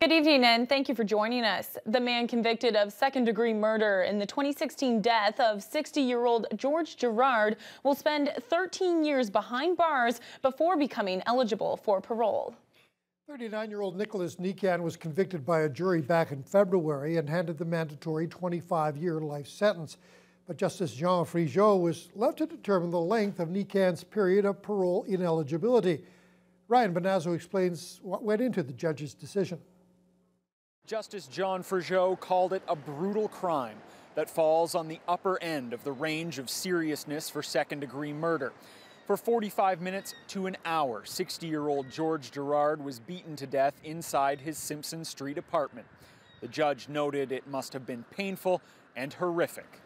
Good evening and thank you for joining us. The man convicted of second-degree murder in the 2016 death of 60-year-old George Girard will spend 13 years behind bars before becoming eligible for parole. 39-year-old Nicholas Nikan was convicted by a jury back in February and handed the mandatory 25-year life sentence. But Justice Jean Frigeau was left to determine the length of Nikan's period of parole ineligibility. Ryan Benazzo explains what went into the judge's decision. Justice John Frigeau called it a brutal crime that falls on the upper end of the range of seriousness for second-degree murder. For 45 minutes to an hour, 60-year-old George Girard was beaten to death inside his Simpson Street apartment. The judge noted it must have been painful and horrific.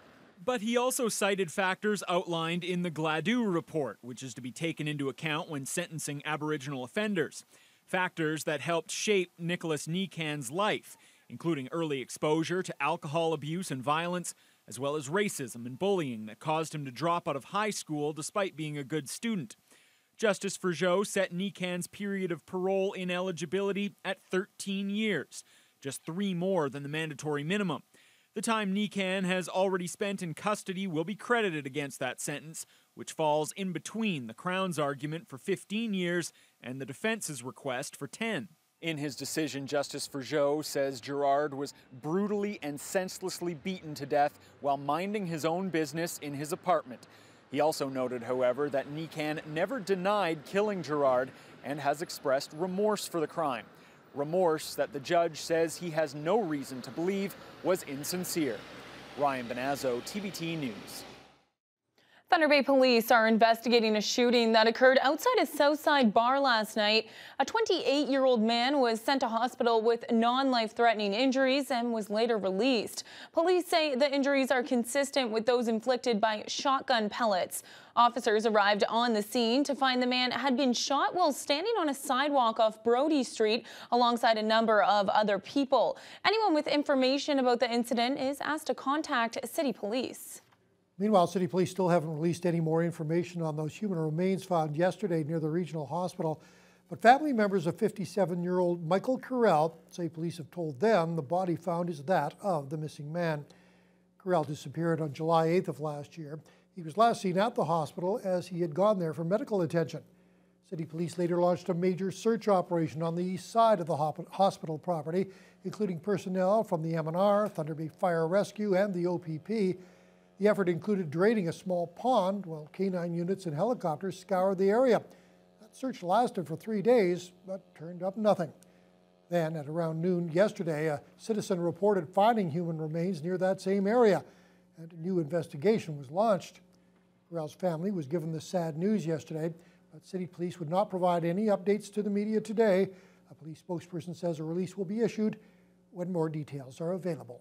But he also cited factors outlined in the Gladue report, which is to be taken into account when sentencing Aboriginal offenders. Factors that helped shape Nicholas Nikan's life, including early exposure to alcohol abuse and violence, as well as racism and bullying that caused him to drop out of high school despite being a good student. Justice Frigeau set Nikan's period of parole ineligibility at 13 years, just 3 more than the mandatory minimum. The time Nikan has already spent in custody will be credited against that sentence, which falls in between the Crown's argument for 15 years and the defense's request for 10. In his decision, Justice Frigeau says Girard was brutally and senselessly beaten to death while minding his own business in his apartment. He also noted, however, that Nikan never denied killing Girard and has expressed remorse for the crime. Remorse that the judge says he has no reason to believe was insincere. Ryan Benazzo, TVT News. Thunder Bay police are investigating a shooting that occurred outside a Southside bar last night. A 28-year-old man was sent to hospital with non-life-threatening injuries and was later released. Police say the injuries are consistent with those inflicted by shotgun pellets. Officers arrived on the scene to find the man had been shot while standing on a sidewalk off Brodie Street alongside a number of other people. Anyone with information about the incident is asked to contact City Police. Meanwhile, City Police still haven't released any more information on those human remains found yesterday near the regional hospital. But family members of 57-year-old Michael Carell say police have told them the body found is that of the missing man. Carell disappeared on July 8th of last year. He was last seen at the hospital as he had gone there for medical attention. City Police later launched a major search operation on the east side of the hospital property, including personnel from the MNR, Thunder Bay Fire Rescue, and the OPP. The effort included draining a small pond while K9 units and helicopters scoured the area. That search lasted for 3 days, but turned up nothing. Then, at around noon yesterday, a citizen reported finding human remains near that same area, and a new investigation was launched. Carell's family was given the sad news yesterday, but City Police would not provide any updates to the media today. A police spokesperson says a release will be issued when more details are available.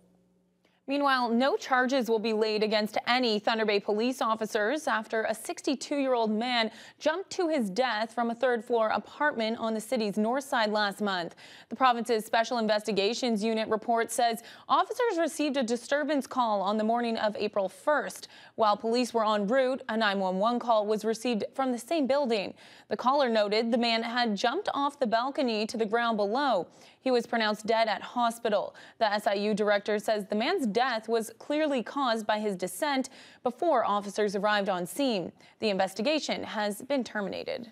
Meanwhile, no charges will be laid against any Thunder Bay police officers after a 62-year-old man jumped to his death from a third-floor apartment on the city's north side last month. The province's Special Investigations Unit report says officers received a disturbance call on the morning of April 1st. While police were en route, a 911 call was received from the same building. The caller noted the man had jumped off the balcony to the ground below. He was pronounced dead at hospital. The SIU director says the man's death was clearly caused by his descent before officers arrived on scene. The investigation has been terminated.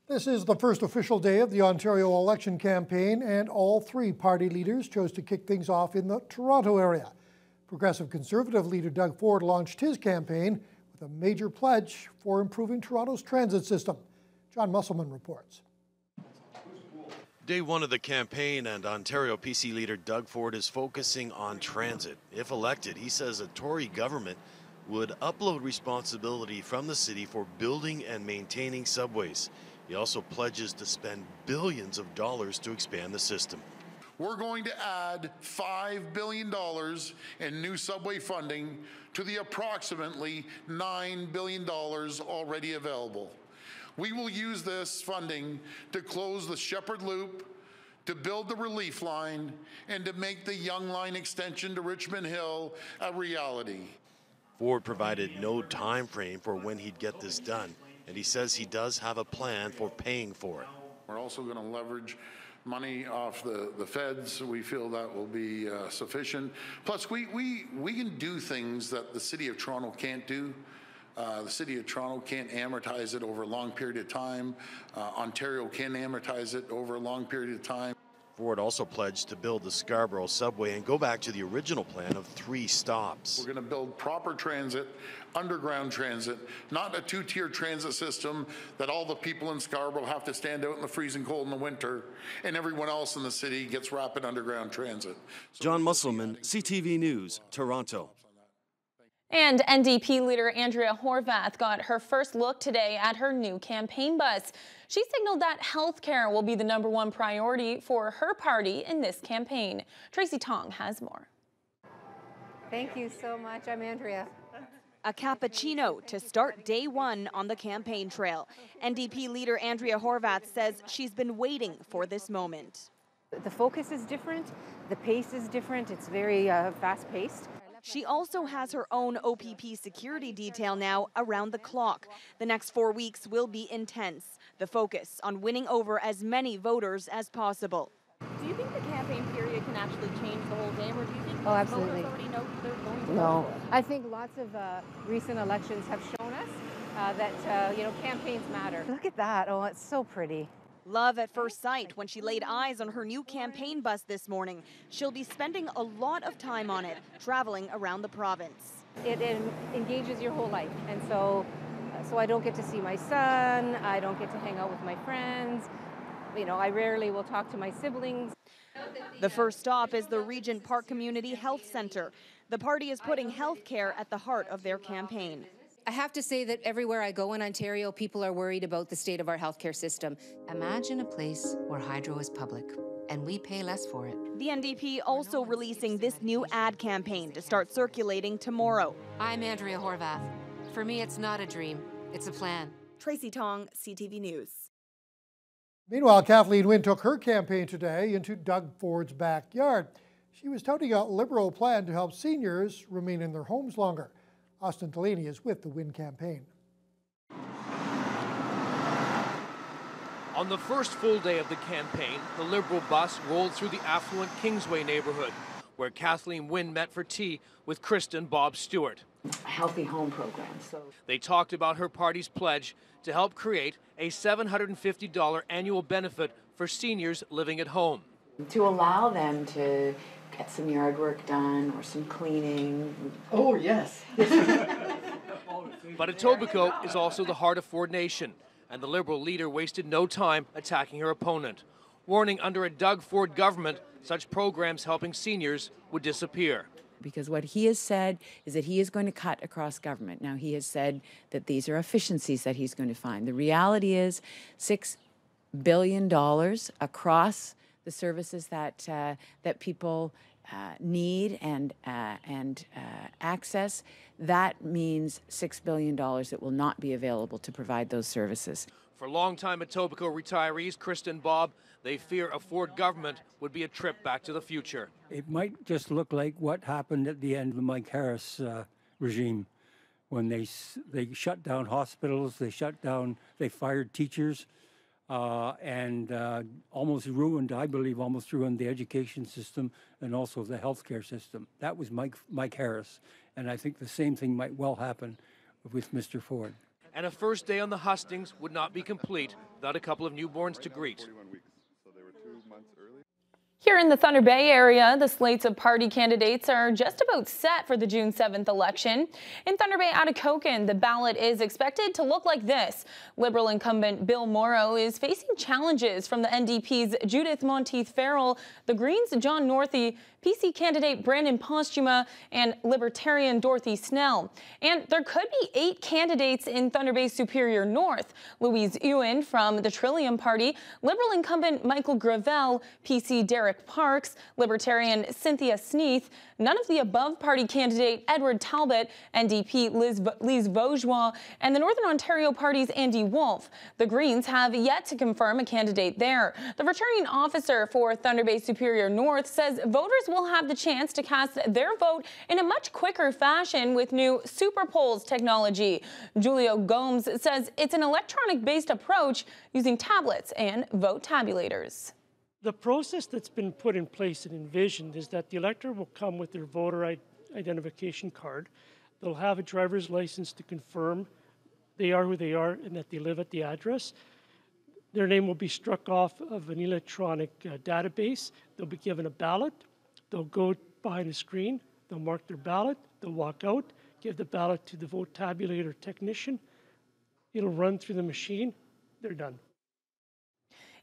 This is the first official day of the Ontario election campaign, and all 3 party leaders chose to kick things off in the Toronto area. Progressive Conservative leader Doug Ford launched his campaign with a major pledge for improving Toronto's transit system. John Musselman reports. Day 1 of the campaign, and Ontario PC leader Doug Ford is focusing on transit. If elected, he says a Tory government would upload responsibility from the city for building and maintaining subways. He also pledges to spend billions of dollars to expand the system. We're going to add $5 billion in new subway funding to the approximately $9 billion already available. We will use this funding to close the Shepherd Loop, to build the Relief Line, and to make the Yonge Line extension to Richmond Hill a reality. Ford provided no time frame for when he'd get this done, and he says he does have a plan for paying for it. We're also going to leverage money off the feds. We feel that will be sufficient. Plus, we can do things that the City of Toronto can't do. The City of Toronto can't amortize it over a long period of time. Ontario can amortize it over a long period of time. Ford also pledged to build the Scarborough subway and go back to the original plan of 3 stops. We're going to build proper transit, underground transit, not a 2-tier transit system that all the people in Scarborough have to stand out in the freezing cold in the winter and everyone else in the city gets rapid underground transit. John Musselman, CTV News, Toronto. And NDP leader Andrea Horwath got her first look today at her new campaign bus. She signaled that health care will be the #1 priority for her party in this campaign. Tracy Tong has more. Thank you so much. I'm Andrea. A cappuccino to start day 1 on the campaign trail. NDP leader Andrea Horwath says she's been waiting for this moment. The focus is different. The pace is different. It's very fast-paced. She also has her own OPP security detail now around the clock. The next 4 weeks will be intense. The focus on winning over as many voters as possible. Do you think the campaign period can actually change the whole game, or do you think absolutely. voters already know who they're going to No, vote for? I think lots of recent elections have shown us that campaigns matter. Look at that. Oh, it's so pretty. Love at first sight when she laid eyes on her new campaign bus this morning. She'll be spending a lot of time on it, traveling around the province. It engages your whole life, and so I don't get to see my son. I don't get to hang out with my friends. I rarely will talk to my siblings. The first stop is the Regent Park Community Health Centre. The party is putting health care at the heart of their campaign. I have to say that everywhere I go in Ontario, people are worried about the state of our healthcare system. Imagine a place where hydro is public, and we pay less for it. The NDP also releasing this new ad campaign to start circulating tomorrow. I'm Andrea Horwath. For me, it's not a dream, it's a plan. Tracy Tong, CTV News. Meanwhile, Kathleen Wynne took her campaign today into Doug Ford's backyard. She was touting a Liberal plan to help seniors remain in their homes longer. Austin Delaney is with the Wynne campaign. On the first full day of the campaign, the Liberal bus rolled through the affluent Kingsway neighborhood, where Kathleen Wynne met for tea with Kristen Bob Stewart. A healthy home program. They talked about her party's pledge to help create a $750 annual benefit for seniors living at home. To allow them to get some yard work done or some cleaning. Oh, yes. But Etobicoke is also the heart of Ford Nation, and the Liberal leader wasted no time attacking her opponent, warning under a Doug Ford government, such programs helping seniors would disappear. Because what he has said is that he is going to cut across government. Now, he has said that these are efficiencies that he's going to find. The reality is $6 billion across the services that people need and access. That means $6 billion that will not be available to provide those services. For longtime Etobicoke retirees, Kristen Bob, they fear a Ford government would be a trip back to the future. It might just look like what happened at the end of the Mike Harris regime, when they shut down hospitals, they fired teachers, and almost ruined the education system and also the healthcare system. That was Mike Harris, and I think the same thing might well happen with Mr. Ford. And a first day on the hustings would not be complete without a couple of newborns to greet. Here in the Thunder Bay area, the slates of party candidates are just about set for the June 7th election. In Thunder Bay, Atikokan, the ballot is expected to look like this. Liberal incumbent Bill Morrow is facing challenges from the NDP's Judith Monteith-Farrell, the Greens' John Northey, PC candidate Brandon Postuma, and Libertarian Dorothy Snell. And there could be 8 candidates in Thunder Bay Superior North. Louise Ewan from the Trillium Party, Liberal incumbent Michael Gravel, PC Derek Parks, Libertarian Cynthia Sneath, none of the above party candidate Edward Talbot, NDP Lise Vaugeois, and the Northern Ontario Party's Andy Wolfe. The Greens have yet to confirm a candidate there. The returning officer for Thunder Bay Superior North says voters will have the chance to cast their vote in a much quicker fashion with new Super Polls technology. Julio Gomes says it's an electronic-based approach using tablets and vote tabulators. The process that's been put in place and envisioned is that the elector will come with their voter identification card. They'll have a driver's license to confirm they are who they are and that they live at the address. Their name will be struck off of an electronic database. They'll be given a ballot. They'll go behind a screen. They'll mark their ballot. They'll walk out, give the ballot to the vote tabulator technician. It'll run through the machine. They're done.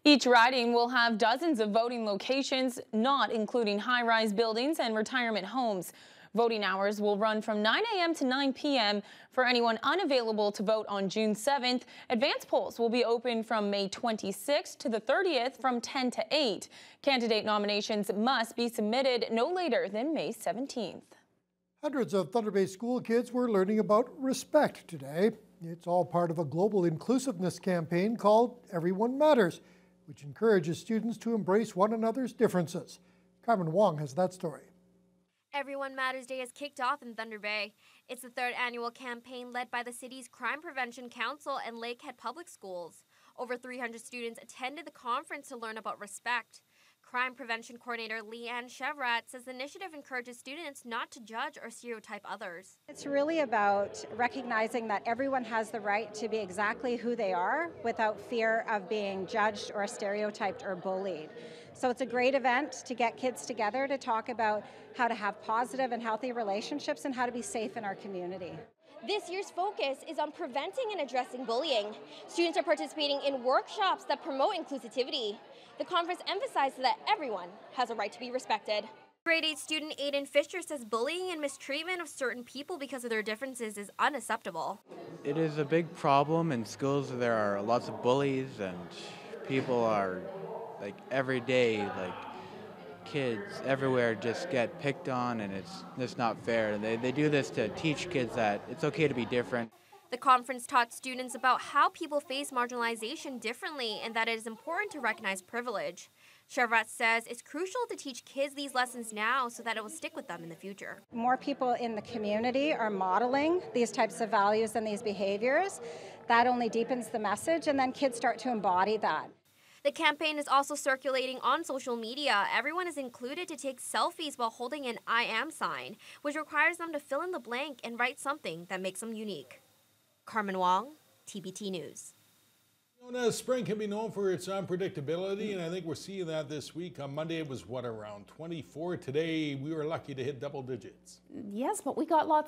Each riding will have dozens of voting locations, not including high-rise buildings and retirement homes. Voting hours will run from 9 a.m. to 9 p.m. for anyone unavailable to vote on June 7th. Advance polls will be open from May 26th to the 30th from 10 to 8. Candidate nominations must be submitted no later than May 17th. Hundreds of Thunder Bay school kids were learning about respect today. It's all part of a global inclusiveness campaign called Everyone Matters, which encourages students to embrace one another's differences. Carmen Wong has that story. Everyone Matters Day has kicked off in Thunder Bay. It's the third annual campaign led by the city's Crime Prevention Council and Lakehead Public Schools. Over 300 students attended the conference to learn about respect. Crime Prevention Coordinator Leanne Chevrat says the initiative encourages students not to judge or stereotype others. It's really about recognizing that everyone has the right to be exactly who they are without fear of being judged or stereotyped or bullied. So it's a great event to get kids together to talk about how to have positive and healthy relationships and how to be safe in our community. This year's focus is on preventing and addressing bullying. Students are participating in workshops that promote inclusivity. The conference emphasizes that everyone has a right to be respected. Grade 8 student Aiden Fisher says bullying and mistreatment of certain people because of their differences is unacceptable. It is a big problem in schools. There are lots of bullies and people are every day, kids everywhere just get picked on, and it's not fair. They do this to teach kids that it's okay to be different. The conference taught students about how people face marginalization differently and that it is important to recognize privilege. Chevrat says it's crucial to teach kids these lessons now so that it will stick with them in the future. More people in the community are modeling these types of values and these behaviors. That only deepens the message, and then kids start to embody that. The campaign is also circulating on social media. Everyone is included to take selfies while holding an I am sign, which requires them to fill in the blank and write something that makes them unique. Carmen Wong, TBT News. Spring can be known for its unpredictability, and I think we're seeing that this week. On Monday, it was, around 24? Today, we were lucky to hit double digits. Yes, but we got lots